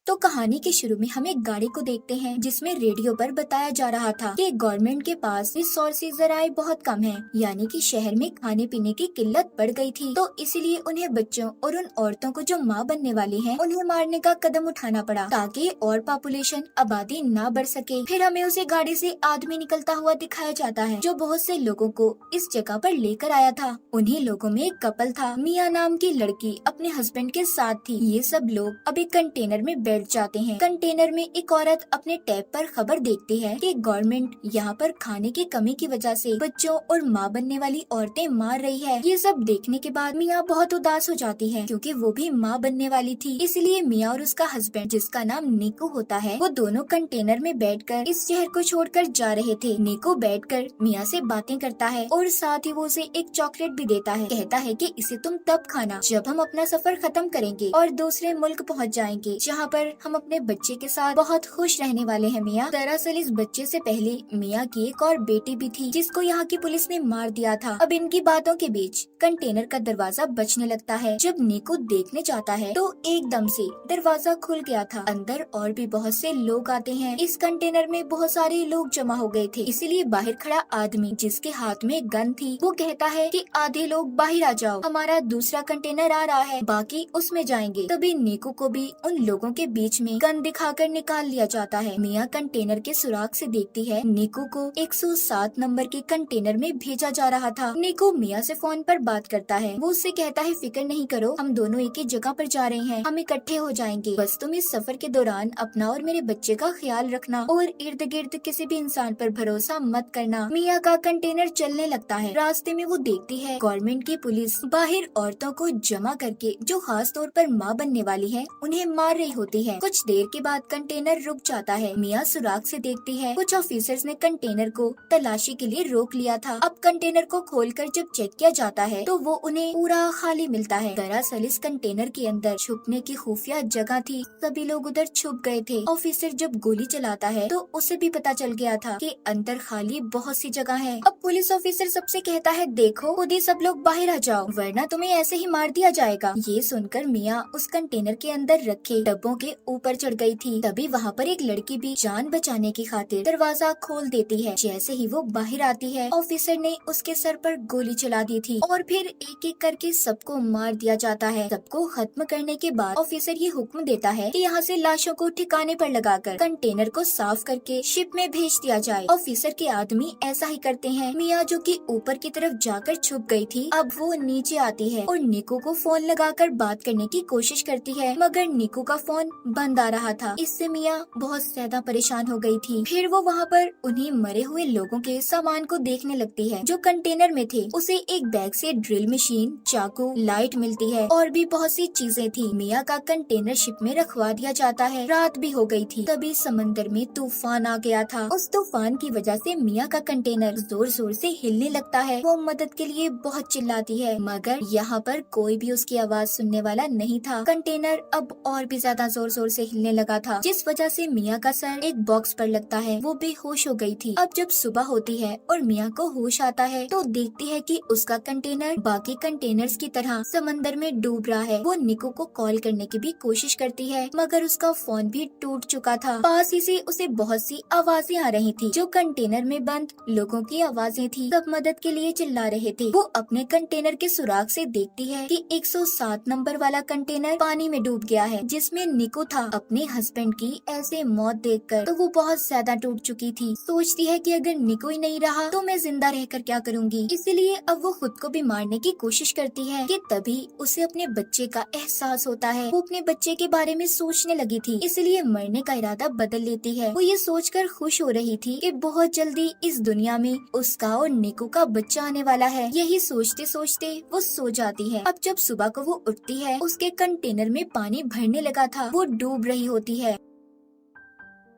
तो कहानी के शुरू में हम एक गाड़ी को देखते हैं जिसमें रेडियो पर बताया जा रहा था कि गवर्नमेंट के पास रिसोर्सेज जराए बहुत कम हैं, यानी कि शहर में खाने पीने की किल्लत बढ़ गई थी। तो इसीलिए उन्हें बच्चों और उन औरतों को जो माँ बनने वाली हैं, उन्हें मारने का कदम उठाना पड़ा ताकि और पॉपुलेशन आबादी ना बढ़ सके। फिर हमें उसे गाड़ी से आदमी निकलता हुआ दिखाया जाता है जो बहुत से लोगों को इस जगह पर लेकर आया था। उन्हीं लोगों में एक कपल था, मिया नाम की लड़की अपने हस्बैंड के साथ थी। ये सब लोग अब एक कंटेनर में बैठ जाते हैं। कंटेनर में एक औरत अपने टैब पर खबर देखती है कि गवर्नमेंट यहाँ पर खाने की कमी की वजह से बच्चों और माँ बनने वाली औरतें मार रही है। ये सब देखने के बाद मिया बहुत उदास हो जाती है क्योंकि वो भी माँ बनने वाली थी। इसलिए मिया और उसका हस्बैंड, जिसका नाम निको होता है, वो दोनों कंटेनर में बैठकर इस शहर को छोड़कर जा रहे थे। निको बैठकर मिया से बातें करता है और साथ ही वो उसे एक चॉकलेट भी देता है। कहता है कि इसे तुम तब खाना जब हम अपना सफर खत्म करेंगे और दूसरे मुल्क पहुँच जाएंगे, जहाँ पर हम अपने बच्चे के साथ बहुत खुश रहने वाले हैं। मिया दरअसल इस बच्चे से पहले मिया की एक और बेटी भी थी जिसको यहाँ की पुलिस ने मार दिया था। अब इनकी बातों के बीच कंटेनर का दरवाजा बजने लगता है। जब निको देखने जाता है तो एकदम से दरवाजा खुल गया था। अंदर और भी बहुत से लोग आते हैं। इस कंटेनर में बहुत सारे लोग जमा हो गए थे, इसीलिए बाहर खड़ा आदमी जिसके हाथ में गन थी वो कहता है कि आधे लोग बाहर आ जाओ, हमारा दूसरा कंटेनर आ रहा है, बाकी उसमें जाएंगे। तभी निको को भी उन लोगों के बीच में गन दिखाकर निकाल लिया जाता है। मिया कंटेनर के सुराग से देखती है निको को 107 नंबर के कंटेनर में भेजा जा रहा था। निको मिया से फोन पर बात करता है। वो उससे कहता है फिक्र नहीं करो, हम दोनों एक ही जगह पर जा रहे हैं, हम इकट्ठे हो जाएंगे, बस तुम इस सफर के दौरान अपना और मेरे बच्चे का ख्याल रखना और इर्द गिर्द किसी भी इंसान पर भरोसा मत करना। मिया का कंटेनर चलने लगता है। रास्ते में वो देखती है गवर्नमेंट की पुलिस बाहर औरतों को जमा करके जो खास तौर पर माँ बनने वाली है उन्हें मार रही होती है। कुछ देर के बाद कंटेनर रुक जाता है। मिया सुराग से देखती है कुछ ऑफिसर्स ने कंटेनर को तलाशी के लिए रोक लिया था। अब कंटेनर को खोलकर जब चेक किया जाता है तो वो उन्हें पूरा खाली मिलता है। दरअसल इस कंटेनर के अंदर छुपने की खुफिया जगह थी। सभी लोग उधर छुप गए थे। ऑफिसर जब गोली चलाता है तो उसे भी पता चल गया था कि अंदर खाली बहुत सी जगह है। अब पुलिस ऑफिसर सबसे कहता है देखो खुद ही सब लोग बाहर आ जाओ वरना तुम्हें ऐसे ही मार दिया जाएगा। ये सुनकर मिया उस कंटेनर के अंदर रखे डब्बों के ऊपर चढ़ गई थी। तभी वहाँ पर एक लड़की भी जान बचाने की खातिर दरवाजा खोल देती है। जैसे ही वो बाहर आती है ऑफिसर ने उसके सर पर गोली चला दी थी और फिर एक एक करके सबको मार दिया जाता है। सबको खत्म करने के बाद ऑफिसर ये हुक्म देता है कि यहाँ से लाशों को ठिकाने पर लगाकर कंटेनर को साफ करके शिप में भेज दिया जाए। ऑफिसर के आदमी ऐसा ही करते हैं। मिया जो कि ऊपर की तरफ जाकर छुप गई थी अब वो नीचे आती है और निको को फोन लगाकर बात करने की कोशिश करती है, मगर निको का फोन बंद आ रहा था। इससे मिया बहुत ज्यादा परेशान हो गई थी। फिर वो वहाँ पर उन्हीं मरे हुए लोगों के सामान को देखने लगती है जो कंटेनर में थे। उसे एक बैग से ड्रिल मशीन, चाकू, लाइट मिलती है और भी बहुत सी चीजें थी। मिया का कंटेनर शिप में रखवा दिया जाता है। रात भी हो गई थी। तभी समंदर में तूफान आ गया था। उस तूफान की वजह से मिया का कंटेनर जोर जोर से हिलने लगता है। वो मदद के लिए बहुत चिल्लाती है, मगर यहाँ पर कोई भी उसकी आवाज सुनने वाला नहीं था। कंटेनर अब और भी ज्यादा जोर जोर से हिलने लगा था, जिस वजह से मिया का सर एक बॉक्स पर लगता है। वो बेहोश हो गई थी। अब जब सुबह होती है और मिया को होश आता है तो देखती है कि उसका कंटेनर बाकी कंटेनर्स की तरह समंदर में डूब रहा है। वो निको को कॉल करने की भी कोशिश करती है, मगर उसका फोन भी टूट चुका था। पास ही से उसे बहुत सी आवाजें आ रही थी जो कंटेनर में बंद लोगों की आवाजें थी। सब मदद के लिए चिल्ला रहे थे। वो अपने कंटेनर के सुराग से देखती है कि 107 नंबर वाला कंटेनर पानी में डूब गया है जिसमें निको था। अपने हस्बैंड की ऐसे मौत देखकर तो वो बहुत ज्यादा टूट चुकी थी। सोचती है कि अगर निको ही नहीं रहा तो मैं जिंदा रहकर क्या करूंगी। इसीलिए अब वो खुद को भी मारने की कोशिश करती है कि तभी उसे अपने बच्चे का एहसास होता है। वो अपने बच्चे के बारे में सोचने लगी थी, इसलिए मरने का इरादा बदल लेती है। वो ये सोचकर खुश हो रही थी कि बहुत जल्दी इस दुनिया में उसका और निको का बच्चा आने वाला है। यही सोचते सोचते वो सो जाती है। अब जब सुबह को वो उठती है उसके कंटेनर में पानी भरने लगा था। वो डूब रही होती है।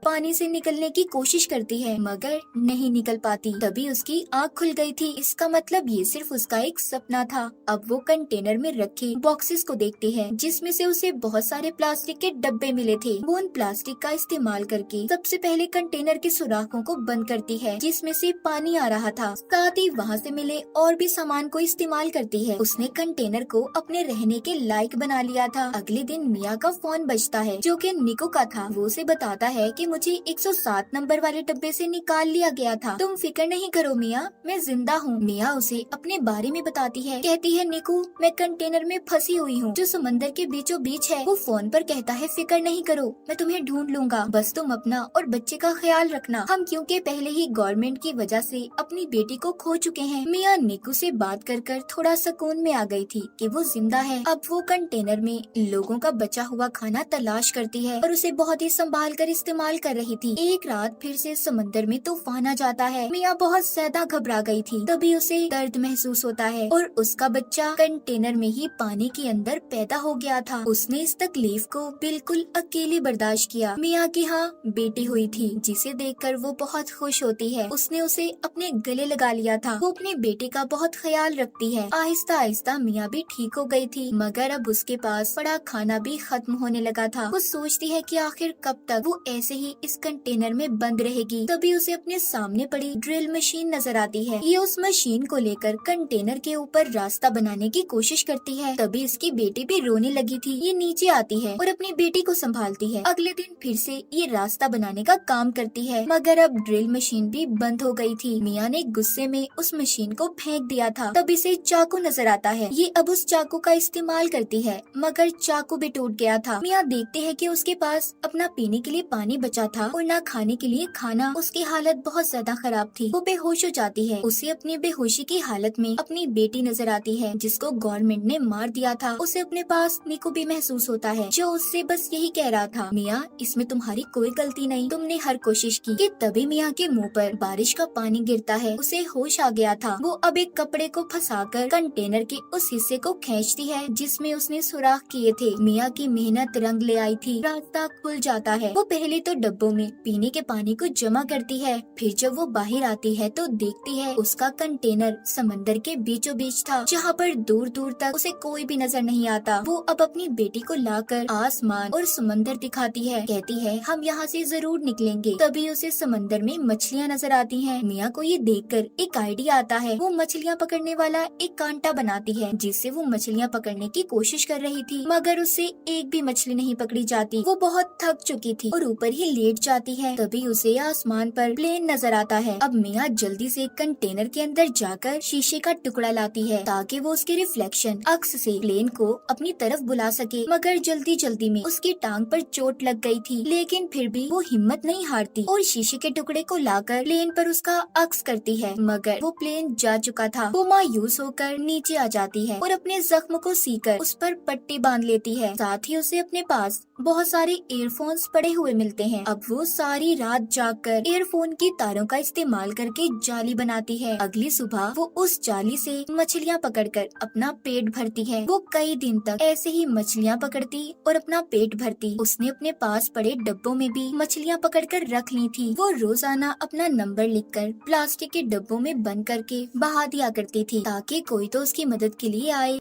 पानी से निकलने की कोशिश करती है मगर नहीं निकल पाती। तभी उसकी आँख खुल गई थी। इसका मतलब ये सिर्फ उसका एक सपना था। अब वो कंटेनर में रखे बॉक्सेस को देखती है जिसमें से उसे बहुत सारे प्लास्टिक के डब्बे मिले थे। वो उन प्लास्टिक का इस्तेमाल करके सबसे पहले कंटेनर के सुराखों को बंद करती है जिसमें से पानी आ रहा था। साथ ही वहाँ से मिले और भी सामान को इस्तेमाल करती है। उसने कंटेनर को अपने रहने के लायक बना लिया था। अगले दिन मिया का फोन बजता है जो कि निको का था। वो उसे बताता है कि मुझे 107 नंबर वाले डब्बे से निकाल लिया गया था। तुम फिक्र नहीं करो मिया, मैं जिंदा हूँ। मिया उसे अपने बारे में बताती है। कहती है निको, मैं कंटेनर में फंसी हुई हूँ जो समंदर के बीचों बीच है। वो फोन पर कहता है फिक्र नहीं करो, मैं तुम्हें ढूंढ लूंगा, बस तुम अपना और बच्चे का ख्याल रखना। हम क्योंकि पहले ही गवर्नमेंट की वजह से अपनी बेटी को खो चुके हैं। मिया निको से बात कर थोड़ा सुकून में आ गई थी कि वो जिंदा है। अब वो कंटेनर में लोगों का बचा हुआ खाना तलाश करती है और उसे बहुत ही संभाल कर इस्तेमाल कर रही थी। एक रात फिर से समंदर में तूफान आ जाता है। मिया बहुत ज्यादा घबरा गई थी। तभी उसे दर्द महसूस होता है और उसका बच्चा कंटेनर में ही पानी के अंदर पैदा हो गया था। उसने इस तकलीफ को बिल्कुल अकेले बर्दाश्त किया। मिया की हाँ बेटी हुई थी जिसे देखकर वो बहुत खुश होती है। उसने उसे अपने गले लगा लिया था। वो अपने बेटे का बहुत ख्याल रखती है। आहिस्ता आहिस्ता मिया भी ठीक हो गई थी मगर अब उसके पास पड़ा खाना भी खत्म होने लगा था। वो सोचती है कि आखिर कब तक वो ऐसे ही इस कंटेनर में बंद रहेगी। तभी उसे अपने सामने पड़ी ड्रिल मशीन नजर आती है। ये उस मशीन को लेकर कंटेनर के ऊपर रास्ता बनाने की कोशिश करती है। तभी इसकी बेटी भी रोने लगी थी। ये नीचे आती है और अपनी बेटी को संभालती है। अगले दिन फिर से ये रास्ता बनाने का काम करती है मगर अब ड्रिल मशीन भी बंद हो गई थी। मिया ने गुस्से में उस मशीन को फेंक दिया था। तब इसे चाकू नजर आता है। ये अब उस चाकू का इस्तेमाल करती है मगर चाकू भी टूट गया था। मिया देखते हैं कि उसके पास अपना पीने के लिए पानी बचा था और ना खाने के लिए खाना। उसकी हालत बहुत ज्यादा खराब थी। वो बेहोश हो जाती है। उसे अपनी बेहोशी की हालत में अपनी बेटी नजर आती है जिसको गवर्नमेंट ने मार दिया था। उसे अपने पास निको भी महसूस होता है जो उससे बस यही कह रहा था, मिया इसमें तुम्हारी कोई गलती नहीं, तुमने हर कोशिश की। कि तभी मिया के मुंह पर बारिश का पानी गिरता है। उसे होश आ गया था। वो अब एक कपड़े को फंसाकर कंटेनर के उस हिस्से को खींचती है जिसमें उसने सुराख किए थे। मिया की मेहनत रंग ले आई थी। रास्ता खुल जाता है। वो पहले तो डब्बों में पीने के पानी को जमा करती है। फिर जब वो बाहर आती है तो देखती है उसका कंटेनर समंदर के बीचों बीच था जहाँ पर दूर दूर तक उसे कोई भी नजर नहीं आता। वो अब अपनी बेटी को लाकर आसमान और समंदर दिखाती है। कहती है हम यहाँ से जरूर निकलेंगे। तभी उसे समंदर में मछलियाँ नजर आती हैं। मिया को ये देखकर एक आइडिया आता है। वो मछलियाँ पकड़ने वाला एक कांटा बनाती है जिससे वो मछलियाँ पकड़ने की कोशिश कर रही थी मगर उससे एक भी मछली नहीं पकड़ी जाती। वो बहुत थक चुकी थी और ऊपर ही लेट जाती है। तभी उसे आसमान पर प्लेन नजर आता है। अब मिया जल्दी से कंटेनर के अंदर जाकर शीशे का टुकड़ा लाती है ताकि वो उसके रिफ्लेक्शन अक्स से प्लेन को अपनी तरफ बुला सके मगर जल्दी जल्दी में उसकी टांग पर चोट लग गई थी। लेकिन फिर भी वो हिम्मत नहीं हारती और शीशे के टुकड़े को लाकर प्लेन पर उसका अक्स करती है मगर वो प्लेन जा चुका था। वो मायूस होकर नीचे आ जाती है और अपने जख्म को सीकर उस पर पट्टी बांध लेती है। साथ ही उसे अपने पास बहुत सारे ईयरफोन्स पड़े हुए मिलते हैं। अब वो सारी रात जागकर ईयरफोन की तारों का इस्तेमाल करके जाली बनाती है। अगली सुबह वो उस जाली से मछलियाँ पकड़कर अपना पेट भरती है। वो कई दिन तक ऐसे ही मछलियाँ पकड़ती और अपना पेट भरती। उसने अपने पास पड़े डब्बों में भी मछलियाँ पकड़कर रख ली थी। वो रोजाना अपना नंबर लिखकर प्लास्टिक के डब्बों में बंद करके बहा दिया करती थी ताकि कोई तो उसकी मदद के लिए आए।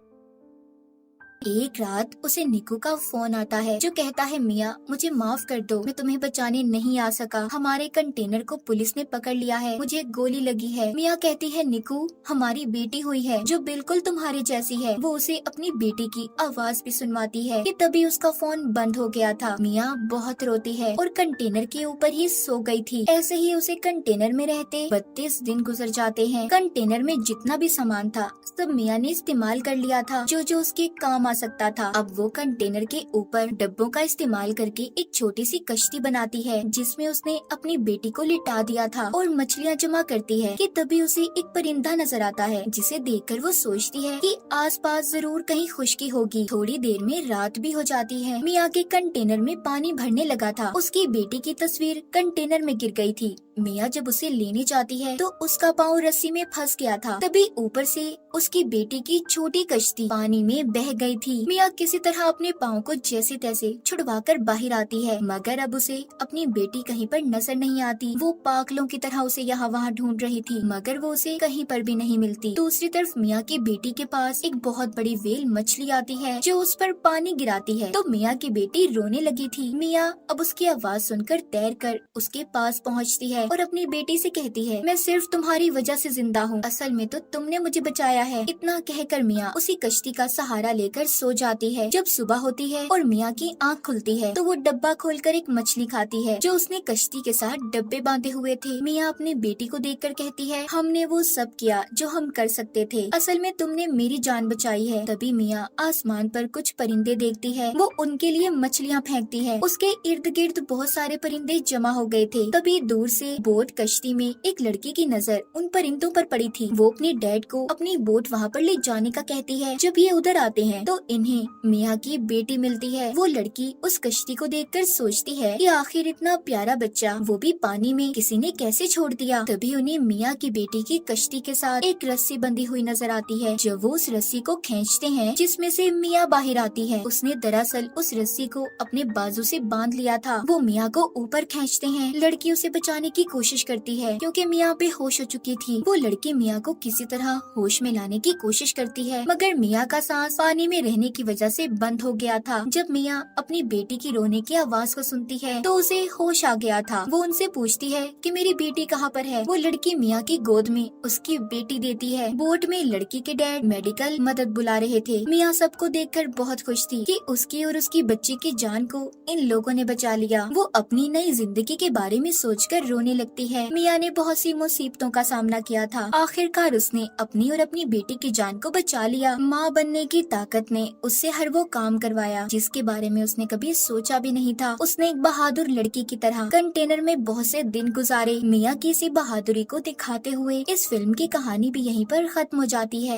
एक रात उसे निको का फोन आता है जो कहता है मिया मुझे माफ कर दो, मैं तुम्हें बचाने नहीं आ सका। हमारे कंटेनर को पुलिस ने पकड़ लिया है, मुझे गोली लगी है। मिया कहती है निको हमारी बेटी हुई है जो बिल्कुल तुम्हारी जैसी है। वो उसे अपनी बेटी की आवाज भी सुनवाती है कि तभी उसका फोन बंद हो गया था। मिया बहुत रोती है और कंटेनर के ऊपर ही सो गई थी। ऐसे ही उसे कंटेनर में रहते 32 दिन गुजर जाते हैं। कंटेनर में जितना भी सामान था सब मिया ने इस्तेमाल कर लिया था जो जो उसके काम आ सकता था। अब वो कंटेनर के ऊपर डब्बों का इस्तेमाल करके एक छोटी सी कश्ती बनाती है जिसमें उसने अपनी बेटी को लिटा दिया था और मछलियाँ जमा करती है कि तभी उसे एक परिंदा नजर आता है जिसे देखकर वो सोचती है कि आसपास जरूर कहीं खुशकी होगी। थोड़ी देर में रात भी हो जाती है। मिया के कंटेनर में पानी भरने लगा था। उसकी बेटी की तस्वीर कंटेनर में गिर गई थी। मिया जब उसे लेने जाती है तो उसका पाँव रस्सी में फंस गया था। तभी ऊपर से उसकी बेटी की छोटी कश्ती पानी में बह गई थी। मिया किसी तरह अपने पाँव को जैसे तैसे छुड़वाकर बाहर आती है, मगर अब उसे अपनी बेटी कहीं पर नजर नहीं आती। वो पागलों की तरह उसे यहाँ वहाँ ढूंढ रही थी, मगर वो उसे कहीं पर भी नहीं मिलती। दूसरी तरफ मिया की बेटी के पास एक बहुत बड़ी व्हेल मछली आती है जो उस पर पानी गिराती है, तो मिया की बेटी रोने लगी थी। मिया अब उसकी आवाज सुनकर तैरकर उसके पास पहुँचती है और अपनी बेटी से कहती है, मैं सिर्फ तुम्हारी वजह से जिंदा हूँ, असल में तो तुमने मुझे बचाया है। इतना कहकर मिया उसी कश्ती का सहारा लेकर सो जाती है। जब सुबह होती है और मिया की आँख खुलती है तो वो डब्बा खोलकर एक मछली खाती है जो उसने कश्ती के साथ डब्बे बांधे हुए थे। मिया अपनी बेटी को देखकर कहती है, हमने वो सब किया जो हम कर सकते थे, असल में तुमने मेरी जान बचाई है। तभी मिया आसमान पर कुछ परिंदे देखती है, वो उनके लिए मछलियाँ फेंकती है। उसके इर्द गिर्द बहुत सारे परिंदे जमा हो गए थे। तभी दूर से बोट कश्ती में एक लड़की की नजर उन परिंदों पर पड़ी थी। वो अपने डैड को अपनी बोट वहाँ पर ले जाने का कहती है। जब ये उधर आते हैं तो इन्हें मिया की बेटी मिलती है। वो लड़की उस कश्ती को देखकर सोचती है कि आखिर इतना प्यारा बच्चा वो भी पानी में किसी ने कैसे छोड़ दिया। तभी उन्हें मिया की बेटी की कश्ती के साथ एक रस्सी बंधी हुई नजर आती है। जब वो उस रस्सी को खींचते हैं जिसमें से मिया बाहर आती है, उसने दरअसल उस रस्सी को अपने बाजू से बांध लिया था। वो मिया को ऊपर खींचते हैं। लड़की उसे बचाने की कोशिश करती है क्योंकि मिया बेहोश हो चुकी थी। वो लड़की मिया को किसी तरह होश में लाने की कोशिश करती है, मगर मिया का सांस पानी में रहने की वजह से बंद हो गया था। जब मिया अपनी बेटी की रोने की आवाज को सुनती है तो उसे होश आ गया था। वो उनसे पूछती है कि मेरी बेटी कहाँ पर है। वो लड़की मिया की गोद में उसकी बेटी देती है। बोट में लड़की के डैड मेडिकल मदद बुला रहे थे। मिया सबको देखकर बहुत खुश थी कि उसकी और उसकी बच्ची की जान को इन लोगों ने बचा लिया। वो अपनी नई जिंदगी के बारे में सोचकर रोने लगती है। मिया ने बहुत सी मुसीबतों का सामना किया था, आखिरकार उसने अपनी और अपनी बेटी की जान को बचा लिया। माँ बनने की ताकत ने उससे हर वो काम करवाया जिसके बारे में उसने कभी सोचा भी नहीं था। उसने एक बहादुर लड़की की तरह कंटेनर में बहुत से दिन गुजारे। मिया की इसी बहादुरी को दिखाते हुए इस फिल्म की कहानी भी यहीं पर खत्म हो जाती है।